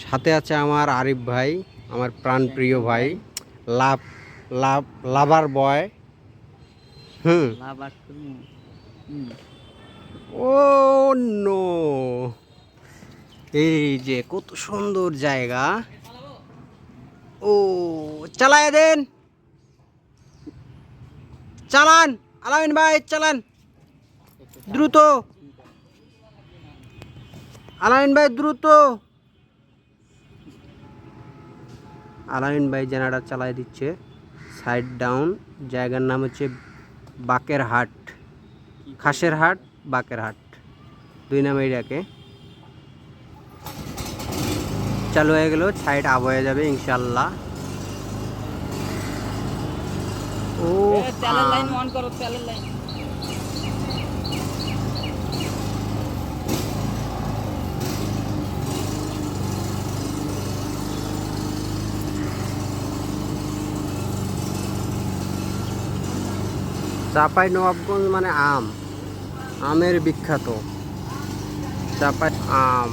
সাথে আছে আমার আরিফ ভাই, আমার প্রাণপ্রিয় ভাই, লাভ লাভ লাভার বয়। ও নো, এই যে কত সুন্দর জায়গা। ও চালায় দেন, চালান আলামিন ভাই, চালান দ্রুত, আলামিন ভাই দ্রুত। আলামিন ভাই জেনারেটর চালায় দিচ্ছে। সাইড ডাউন, জায়গার নাম হচ্ছে বাকেরহাট, খাসের হাট, বাকেরহাট, দুই নামেই ডাকে। চালু হয়ে গেল, সাইড আপ হয়ে যাবে ইনশাল্লাহ। ও তেলের লাইন অন করো, তেলের লাইন। চাঁপাই নবাবগঞ্জ মানে আম, আমের বিখ্যাত চাঁপাই আম।